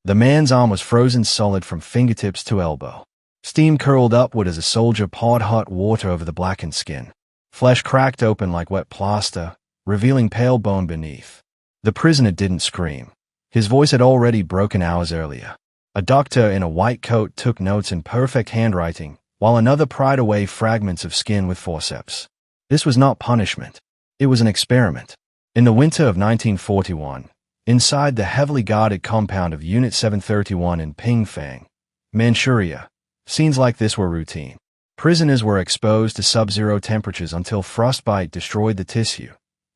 The man's arm was frozen solid from fingertips to elbow. Steam curled upward as a soldier poured hot water over the blackened skin. Flesh cracked open like wet plaster, revealing pale bone beneath. The prisoner didn't scream. His voice had already broken hours earlier. A doctor in a white coat took notes in perfect handwriting, while another pried away fragments of skin with forceps. This was not punishment. It was an experiment. In the winter of 1941, inside the heavily guarded compound of Unit 731 in Pingfang, Manchuria, scenes like this were routine. Prisoners were exposed to sub-zero temperatures until frostbite destroyed the tissue,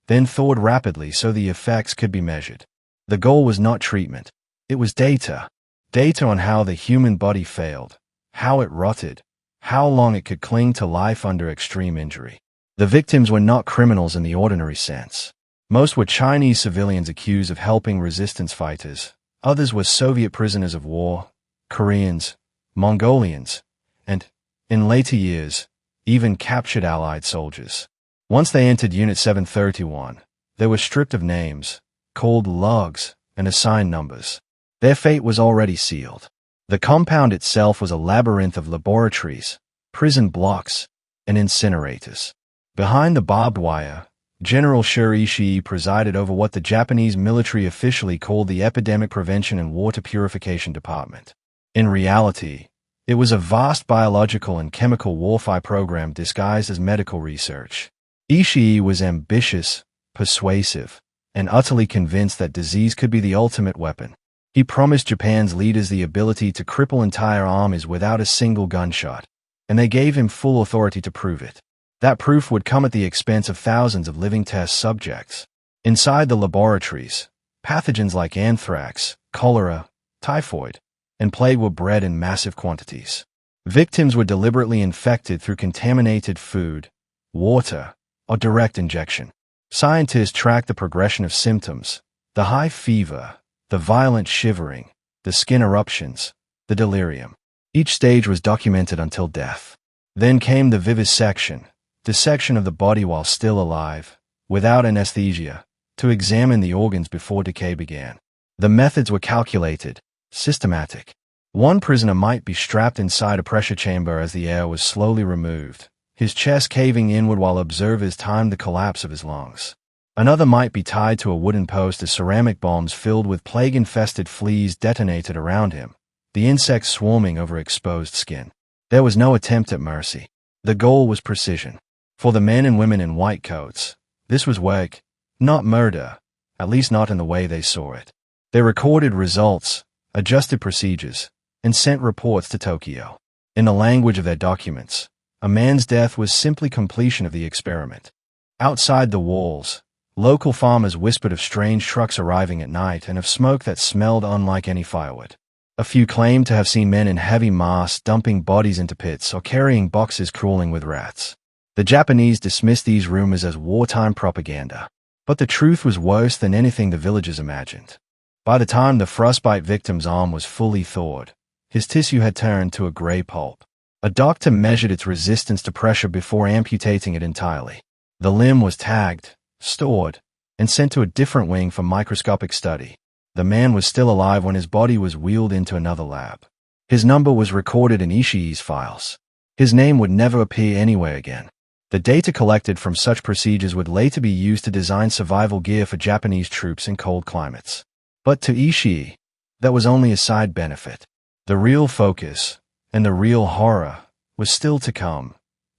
then thawed rapidly so the effects could be measured. The goal was not treatment. It was data. Data on how the human body failed, how it rotted, how long it could cling to life under extreme injury. The victims were not criminals in the ordinary sense. Most were Chinese civilians accused of helping resistance fighters. Others were Soviet prisoners of war, Koreans, Mongolians, and, in later years, even captured Allied soldiers. Once they entered Unit 731, they were stripped of names, called logs, and assigned numbers. Their fate was already sealed. The compound itself was a labyrinth of laboratories, prison blocks, and incinerators. Behind the barbed wire, General Shuri Ishii presided over what the Japanese military officially called the Epidemic Prevention and Water Purification Department. In reality, it was a vast biological and chemical warfare program disguised as medical research. Ishii was ambitious, persuasive, and utterly convinced that disease could be the ultimate weapon. He promised Japan's leaders the ability to cripple entire armies without a single gunshot, and they gave him full authority to prove it. That proof would come at the expense of thousands of living test subjects. Inside the laboratories, pathogens like anthrax, cholera, typhoid, and plague were bred in massive quantities. Victims were deliberately infected through contaminated food, water, or direct injection. Scientists tracked the progression of symptoms, the high fever, the violent shivering, the skin eruptions, the delirium. Each stage was documented until death. Then came the vivisection, dissection of the body while still alive, without anesthesia, to examine the organs before decay began. The methods were calculated, systematic. One prisoner might be strapped inside a pressure chamber as the air was slowly removed, his chest caving inward while observers timed the collapse of his lungs. Another might be tied to a wooden post as ceramic bombs filled with plague-infested fleas detonated around him, the insects swarming over exposed skin. There was no attempt at mercy. The goal was precision. For the men and women in white coats, this was work, not murder, at least not in the way they saw it. They recorded results, adjusted procedures, and sent reports to Tokyo. In the language of their documents, a man's death was simply completion of the experiment. Outside the walls, local farmers whispered of strange trucks arriving at night and of smoke that smelled unlike any firewood. A few claimed to have seen men in heavy masks dumping bodies into pits or carrying boxes crawling with rats. The Japanese dismissed these rumors as wartime propaganda. But the truth was worse than anything the villagers imagined. By the time the frostbite victim's arm was fully thawed, his tissue had turned to a gray pulp. A doctor measured its resistance to pressure before amputating it entirely. The limb was tagged, stored, and sent to a different wing for microscopic study. The man was still alive when his body was wheeled into another lab. His number was recorded in Ishii's files. His name would never appear anywhere again. The data collected from such procedures would later be used to design survival gear for Japanese troops in cold climates. But to Ishii, that was only a side benefit. The real focus, and the real horror, was still to come,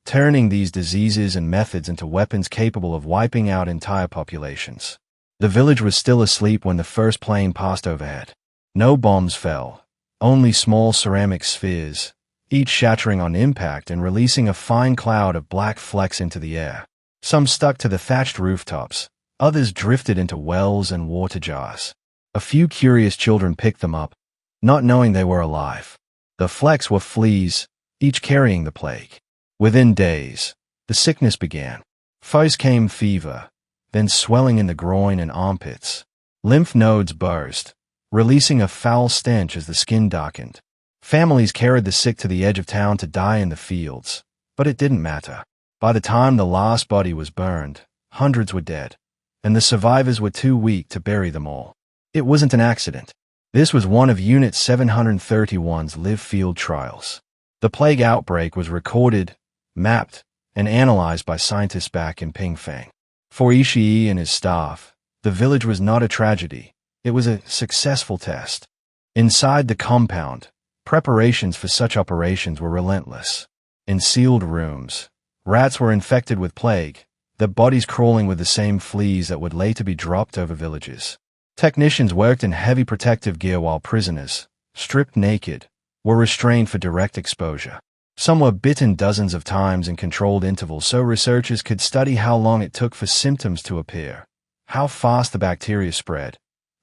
turning these diseases and methods into weapons capable of wiping out entire populations. The village was still asleep when the first plane passed overhead. No bombs fell, only small ceramic spheres, each shattering on impact and releasing a fine cloud of black flecks into the air. Some stuck to the thatched rooftops, others drifted into wells and water jars. A few curious children picked them up, not knowing they were alive. The flecks were fleas, each carrying the plague. Within days, the sickness began. First came fever, then swelling in the groin and armpits. Lymph nodes burst, releasing a foul stench as the skin darkened. Families carried the sick to the edge of town to die in the fields, but it didn't matter. By the time the last body was burned, hundreds were dead, and the survivors were too weak to bury them all. It wasn't an accident. This was one of Unit 731's live field trials. The plague outbreak was recorded, mapped, and analyzed by scientists back in Pingfang. For Ishii and his staff, the village was not a tragedy. It was a successful test. Inside the compound, preparations for such operations were relentless. In sealed rooms, rats were infected with plague, their bodies crawling with the same fleas that would later be dropped over villages. Technicians worked in heavy protective gear while prisoners, stripped naked, were restrained for direct exposure. Some were bitten dozens of times in controlled intervals so researchers could study how long it took for symptoms to appear, how fast the bacteria spread,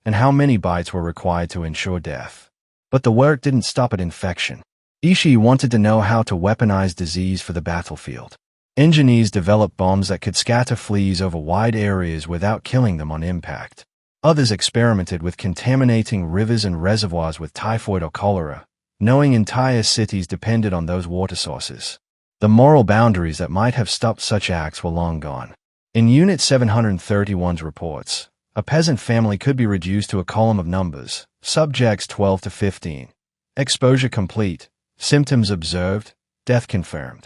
and how many bites were required to ensure death. But the work didn't stop at infection. Ishii wanted to know how to weaponize disease for the battlefield. Engineers developed bombs that could scatter fleas over wide areas without killing them on impact. Others experimented with contaminating rivers and reservoirs with typhoid or cholera, knowing entire cities depended on those water sources. The moral boundaries that might have stopped such acts were long gone. In Unit 731's reports, a peasant family could be reduced to a column of numbers, subjects 12 to 15. Exposure complete, symptoms observed, death confirmed.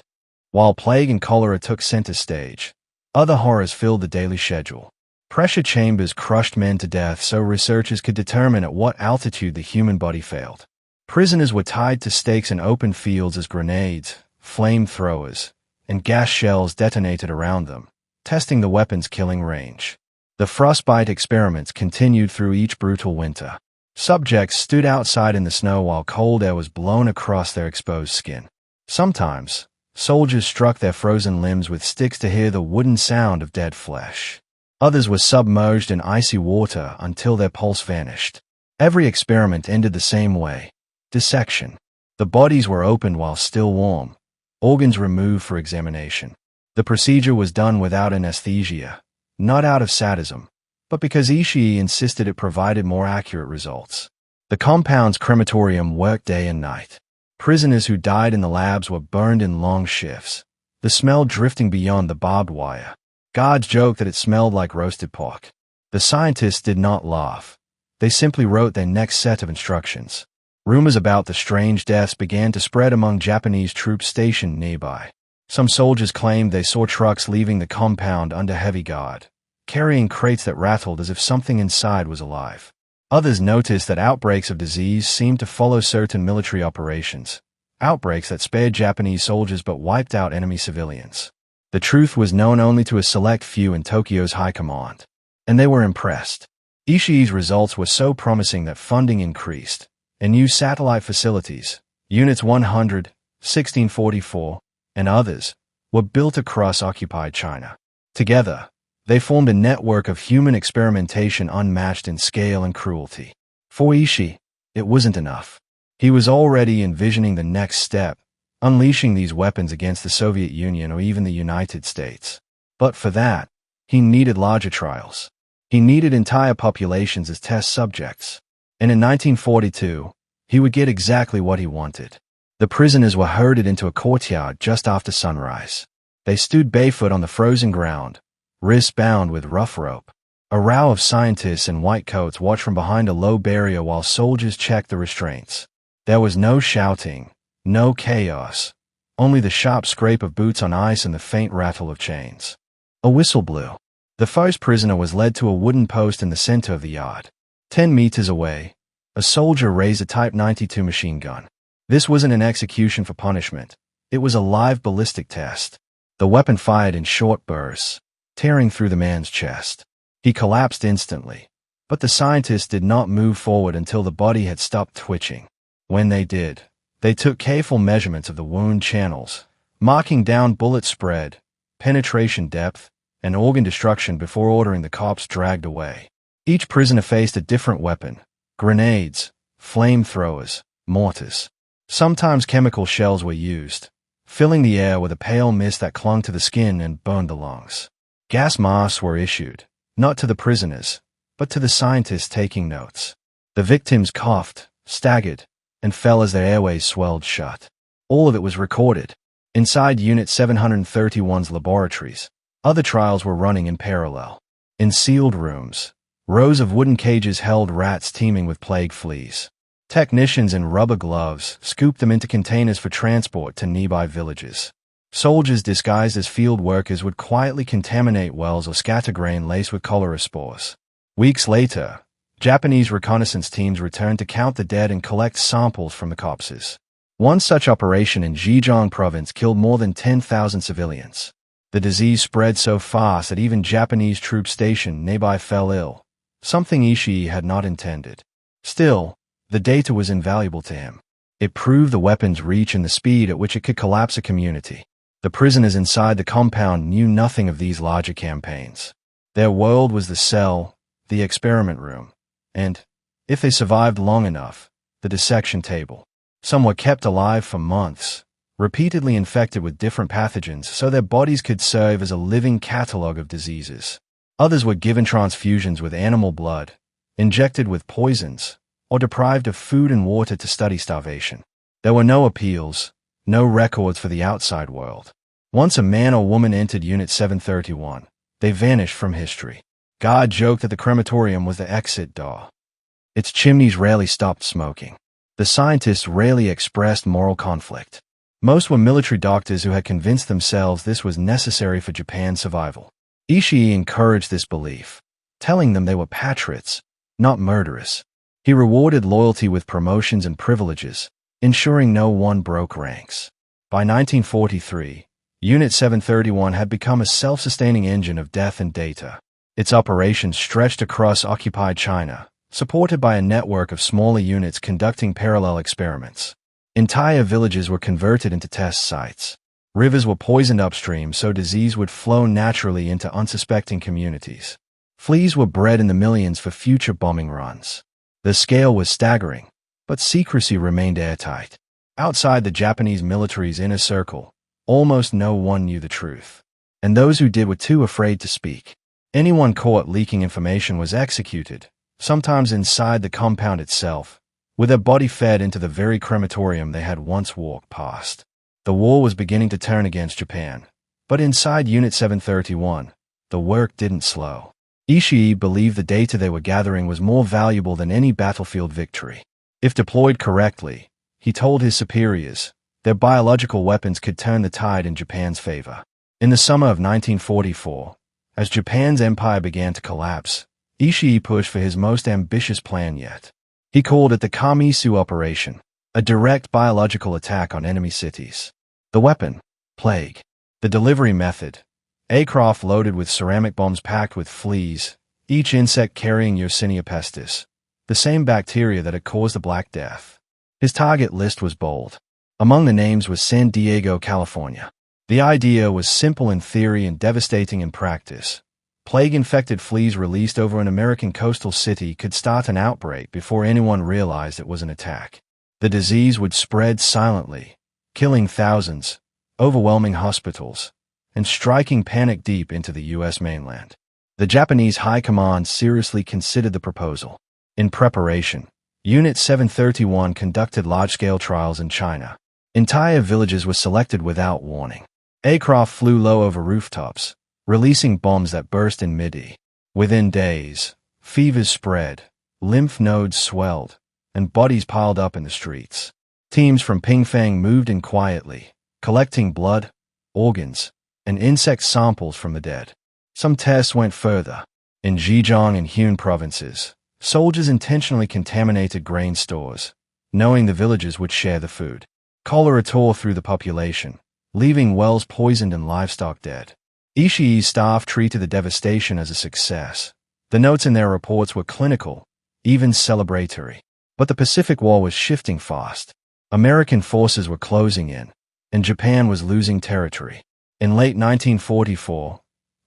While plague and cholera took center stage, other horrors filled the daily schedule. Pressure chambers crushed men to death so researchers could determine at what altitude the human body failed. Prisoners were tied to stakes in open fields as grenades, flamethrowers, and gas shells detonated around them, testing the weapon's killing range. The frostbite experiments continued through each brutal winter. Subjects stood outside in the snow while cold air was blown across their exposed skin. Sometimes, soldiers struck their frozen limbs with sticks to hear the wooden sound of dead flesh. Others were submerged in icy water until their pulse vanished. Every experiment ended the same way. Dissection. The bodies were opened while still warm, organs removed for examination. The procedure was done without anesthesia, not out of sadism, but because Ishii insisted it provided more accurate results. The compound's crematorium worked day and night. Prisoners who died in the labs were burned in long shifts, the smell drifting beyond the barbed wire. Guards joked that it smelled like roasted pork. The scientists did not laugh. They simply wrote their next set of instructions. Rumors about the strange deaths began to spread among Japanese troops stationed nearby. Some soldiers claimed they saw trucks leaving the compound under heavy guard, carrying crates that rattled as if something inside was alive. Others noticed that outbreaks of disease seemed to follow certain military operations, outbreaks that spared Japanese soldiers but wiped out enemy civilians. The truth was known only to a select few in Tokyo's high command, and they were impressed. Ishii's results were so promising that funding increased, and new satellite facilities, Units 100, 1644, and others, were built across occupied China. Together, they formed a network of human experimentation unmatched in scale and cruelty. For Ishii, it wasn't enough. He was already envisioning the next step, unleashing these weapons against the Soviet Union or even the United States. But for that, he needed larger trials. He needed entire populations as test subjects. And in 1942, he would get exactly what he wanted. The prisoners were herded into a courtyard just after sunrise. They stood barefoot on the frozen ground, wrists bound with rough rope. A row of scientists in white coats watched from behind a low barrier while soldiers checked the restraints. There was no shouting, no chaos, only the sharp scrape of boots on ice and the faint rattle of chains. A whistle blew. The first prisoner was led to a wooden post in the center of the yard. 10 meters away, a soldier raised a Type 92 machine gun. This wasn't an execution for punishment. It was a live ballistic test. The weapon fired in short bursts, tearing through the man's chest. He collapsed instantly, but the scientists did not move forward until the body had stopped twitching. When they did, they took careful measurements of the wound channels, marking down bullet spread, penetration depth, and organ destruction before ordering the corpse dragged away. Each prisoner faced a different weapon: grenades, flamethrowers, mortars. Sometimes chemical shells were used, filling the air with a pale mist that clung to the skin and burned the lungs. Gas masks were issued, not to the prisoners, but to the scientists taking notes. The victims coughed, staggered, and fell as their airways swelled shut. All of it was recorded. Inside Unit 731's laboratories, other trials were running in parallel. In sealed rooms, Rows of wooden cages held rats teeming with plague fleas. Technicians in rubber gloves scooped them into containers for transport to nearby villages. Soldiers disguised as field workers would quietly contaminate wells or scatter grain laced with cholera spores. Weeks later, Japanese reconnaissance teams returned to count the dead and collect samples from the corpses. One such operation in Zhejiang province killed more than 10,000 civilians. The disease spread so fast that even Japanese troops stationed nearby fell ill, something Ishii had not intended. Still, the data was invaluable to him. It proved the weapon's reach and the speed at which it could collapse a community. The prisoners inside the compound knew nothing of these larger campaigns. Their world was the cell, the experiment room, and, if they survived long enough, the dissection table. Some were kept alive for months, repeatedly infected with different pathogens so their bodies could serve as a living catalog of diseases. Others were given transfusions with animal blood, injected with poisons, or deprived of food and water to study starvation. There were no appeals, no records for the outside world. Once a man or woman entered Unit 731, they vanished from history. God joked that the crematorium was the exit door. Its chimneys rarely stopped smoking. The scientists rarely expressed moral conflict. Most were military doctors who had convinced themselves this was necessary for Japan's survival. Ishii encouraged this belief, telling them they were patriots, not murderers. He rewarded loyalty with promotions and privileges, ensuring no one broke ranks. By 1943, Unit 731 had become a self-sustaining engine of death and data. Its operations stretched across occupied China, supported by a network of smaller units conducting parallel experiments. Entire villages were converted into test sites. Rivers were poisoned upstream so disease would flow naturally into unsuspecting communities. Fleas were bred in the millions for future bombing runs. The scale was staggering, but secrecy remained airtight. Outside the Japanese military's inner circle, almost no one knew the truth. And those who did were too afraid to speak. Anyone caught leaking information was executed, sometimes inside the compound itself, with their body fed into the very crematorium they had once walked past. The war was beginning to turn against Japan, but inside Unit 731, the work didn't slow. Ishii believed the data they were gathering was more valuable than any battlefield victory. If deployed correctly, he told his superiors, their biological weapons could turn the tide in Japan's favor. In the summer of 1944, as Japan's empire began to collapse, Ishii pushed for his most ambitious plan yet. He called it the Kamisu Operation, a direct biological attack on enemy cities. The weapon, plague. The delivery method, aircraft loaded with ceramic bombs packed with fleas, each insect carrying Yersinia pestis, the same bacteria that had caused the Black Death. His target list was bold. Among the names was San Diego, California. The idea was simple in theory and devastating in practice. Plague-infected fleas released over an American coastal city could start an outbreak before anyone realized it was an attack. The disease would spread silently, killing thousands, overwhelming hospitals, and striking panic deep into the U.S. mainland. The Japanese High Command seriously considered the proposal. In preparation, Unit 731 conducted large-scale trials in China. Entire villages were selected without warning. Aircraft flew low over rooftops, releasing bombs that burst in mid-air. Within days, fevers spread, lymph nodes swelled, and bodies piled up in the streets. Teams from Pingfang moved in quietly, collecting blood, organs, and insect samples from the dead. Some tests went further. In Zhejiang and Harbin provinces, soldiers intentionally contaminated grain stores, knowing the villages would share the food. Cholera tore through the population, leaving wells poisoned and livestock dead. Ishii's staff treated the devastation as a success. The notes in their reports were clinical, even celebratory. But the Pacific War was shifting fast. American forces were closing in, and Japan was losing territory. In late 1944,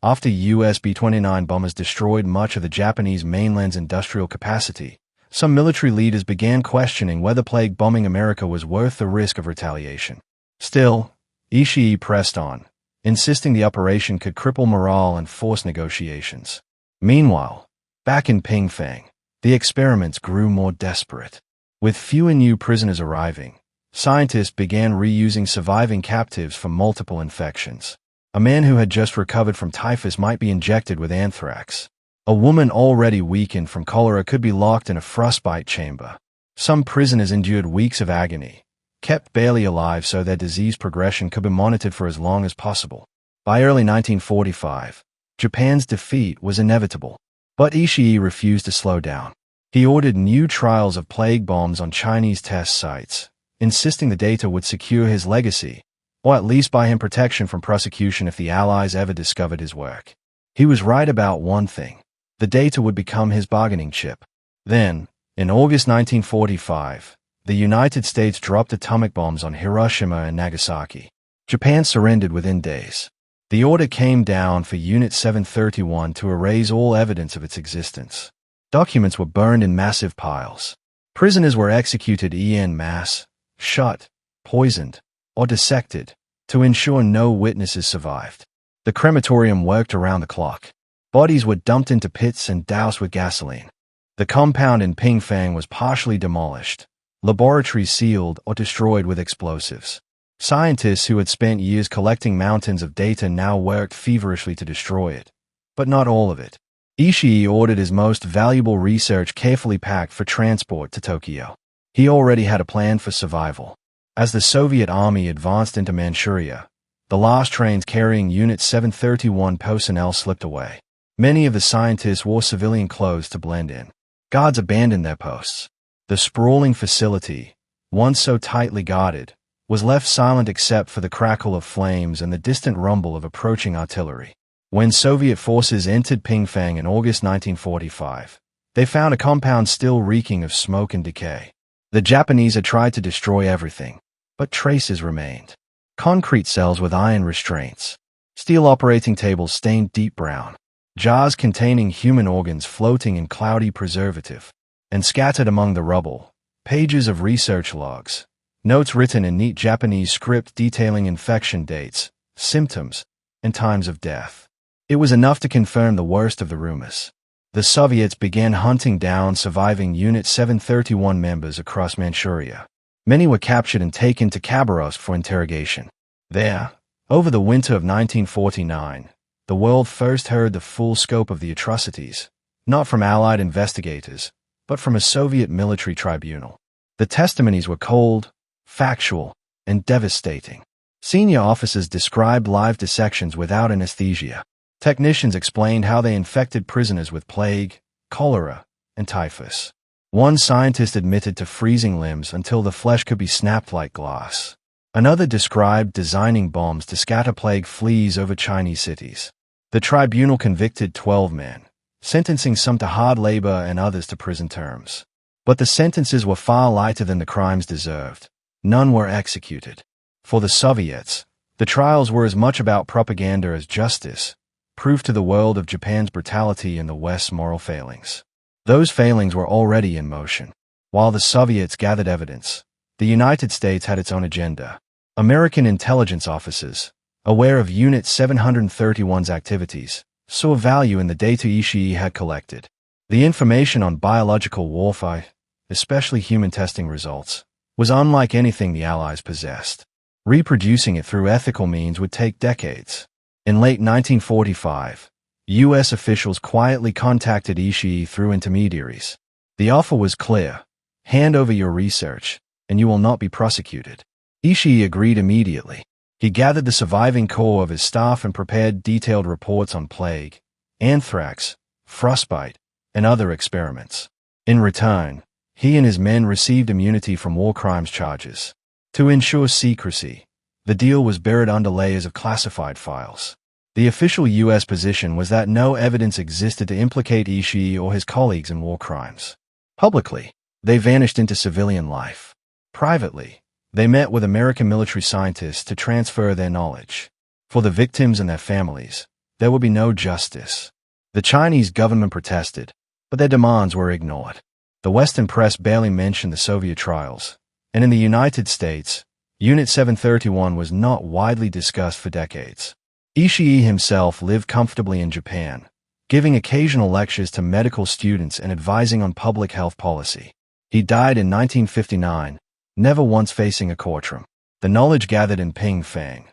after U.S. B-29 bombers destroyed much of the Japanese mainland's industrial capacity, some military leaders began questioning whether plague bombing America was worth the risk of retaliation. Still, Ishii pressed on, insisting the operation could cripple morale and force negotiations. Meanwhile, back in Pingfang, the experiments grew more desperate. With fewer new prisoners arriving, scientists began reusing surviving captives for multiple infections. A man who had just recovered from typhus might be injected with anthrax. A woman already weakened from cholera could be locked in a frostbite chamber. Some prisoners endured weeks of agony, kept barely alive so their disease progression could be monitored for as long as possible. By early 1945, Japan's defeat was inevitable. But Ishii refused to slow down. He ordered new trials of plague bombs on Chinese test sites, insisting the data would secure his legacy, or at least buy him protection from prosecution if the Allies ever discovered his work. He was right about one thing. The data would become his bargaining chip. Then, in August 1945, the United States dropped atomic bombs on Hiroshima and Nagasaki. Japan surrendered within days. The order came down for Unit 731 to erase all evidence of its existence. Documents were burned in massive piles. Prisoners were executed en masse, shot, poisoned, or dissected, to ensure no witnesses survived. The crematorium worked around the clock. Bodies were dumped into pits and doused with gasoline. The compound in Pingfang was partially demolished, laboratories sealed or destroyed with explosives. Scientists who had spent years collecting mountains of data now worked feverishly to destroy it, but not all of it. Ishii ordered his most valuable research carefully packed for transport to Tokyo. He already had a plan for survival. As the Soviet army advanced into Manchuria, the last trains carrying Unit 731 personnel slipped away. Many of the scientists wore civilian clothes to blend in. Guards abandoned their posts. The sprawling facility, once so tightly guarded, was left silent except for the crackle of flames and the distant rumble of approaching artillery. When Soviet forces entered Pingfang in August 1945, they found a compound still reeking of smoke and decay. The Japanese had tried to destroy everything, but traces remained. Concrete cells with iron restraints, steel operating tables stained deep brown, jars containing human organs floating in cloudy preservative, and scattered among the rubble, pages of research logs, notes written in neat Japanese script detailing infection dates, symptoms, and times of death. It was enough to confirm the worst of the rumors. The Soviets began hunting down surviving Unit 731 members across Manchuria. Many were captured and taken to Khabarovsk for interrogation. There, over the winter of 1949, the world first heard the full scope of the atrocities, not from Allied investigators, but from a Soviet military tribunal. The testimonies were cold, factual, and devastating. Senior officers described live dissections without anesthesia. Technicians explained how they infected prisoners with plague, cholera, and typhus. One scientist admitted to freezing limbs until the flesh could be snapped like glass. Another described designing bombs to scatter plague fleas over Chinese cities. The tribunal convicted 12 men, sentencing some to hard labor and others to prison terms. But the sentences were far lighter than the crimes deserved. None were executed. For the Soviets, the trials were as much about propaganda as justice, proof to the world of Japan's brutality and the West's moral failings. Those failings were already in motion. While the Soviets gathered evidence, the United States had its own agenda. American intelligence officers, aware of Unit 731's activities, saw value in the data Ishii had collected. The information on biological warfare, especially human testing results, was unlike anything the Allies possessed. Reproducing it through ethical means would take decades. In late 1945, U.S. officials quietly contacted Ishii through intermediaries. The offer was clear: hand over your research, and you will not be prosecuted. Ishii agreed immediately. He gathered the surviving core of his staff and prepared detailed reports on plague, anthrax, frostbite, and other experiments. In return, he and his men received immunity from war crimes charges. To ensure secrecy, the deal was buried under layers of classified files. The official U.S. position was that no evidence existed to implicate Ishii or his colleagues in war crimes. Publicly, they vanished into civilian life. Privately, they met with American military scientists to transfer their knowledge. For the victims and their families, there would be no justice. The Chinese government protested, but their demands were ignored. The Western press barely mentioned the Soviet trials, and in the United States, Unit 731 was not widely discussed for decades. Ishii himself lived comfortably in Japan, giving occasional lectures to medical students and advising on public health policy. He died in 1959, never once facing a courtroom. The knowledge gathered in Pingfang,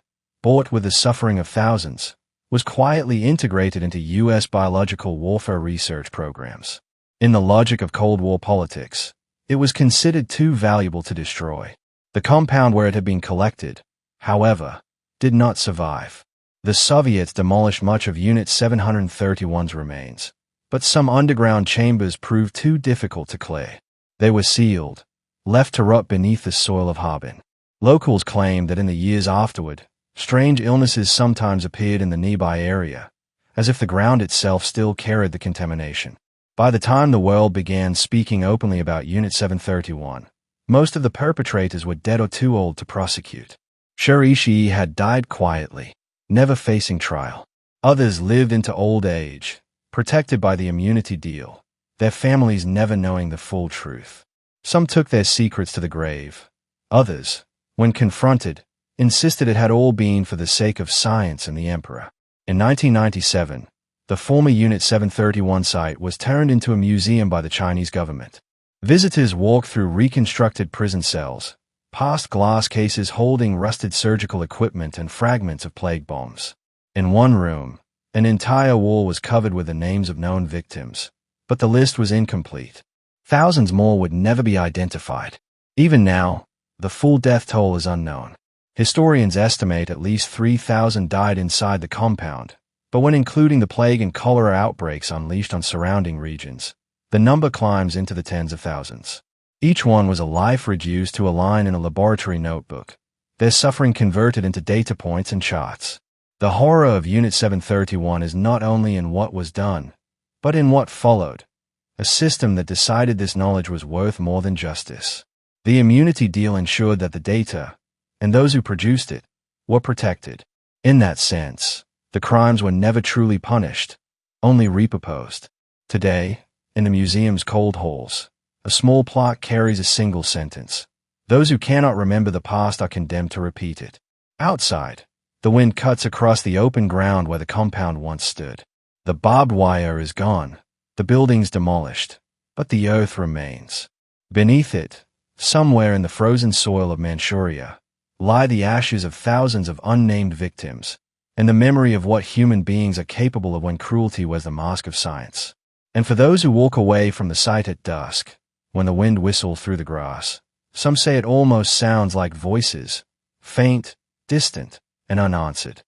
bought with the suffering of thousands, was quietly integrated into U.S. biological warfare research programs. In the logic of Cold War politics, it was considered too valuable to destroy. The compound where it had been collected, however, did not survive. The Soviets demolished much of Unit 731's remains, but some underground chambers proved too difficult to clear. They were sealed, left to rot beneath the soil of Harbin. Locals claimed that in the years afterward, strange illnesses sometimes appeared in the nearby area, as if the ground itself still carried the contamination. By the time the world began speaking openly about Unit 731, most of the perpetrators were dead or too old to prosecute. Ishii had died quietly, never facing trial. Others lived into old age, protected by the immunity deal, their families never knowing the full truth. Some took their secrets to the grave. Others, when confronted, insisted it had all been for the sake of science and the emperor. In 1997, the former Unit 731 site was turned into a museum by the Chinese government. Visitors walked through reconstructed prison cells, past glass cases holding rusted surgical equipment and fragments of plague bombs. In one room, an entire wall was covered with the names of known victims, but the list was incomplete. Thousands more would never be identified. Even now, the full death toll is unknown. Historians estimate at least 3,000 died inside the compound, but when including the plague and cholera outbreaks unleashed on surrounding regions, the number climbs into the tens of thousands. Each one was a life reduced to a line in a laboratory notebook, their suffering converted into data points and charts. The horror of Unit 731 is not only in what was done, but in what followed, a system that decided this knowledge was worth more than justice. The immunity deal ensured that the data, and those who produced it, were protected. In that sense, the crimes were never truly punished, only repurposed. Today, in the museum's cold halls, a small plaque carries a single sentence. Those who cannot remember the past are condemned to repeat it. Outside, the wind cuts across the open ground where the compound once stood. The barbed wire is gone, the buildings demolished, but the earth remains. Beneath it, somewhere in the frozen soil of Manchuria, lie the ashes of thousands of unnamed victims, and the memory of what human beings are capable of when cruelty wears the mask of science. And for those who walk away from the site at dusk, when the wind whistles through the grass, some say it almost sounds like voices, faint, distant, and unanswered.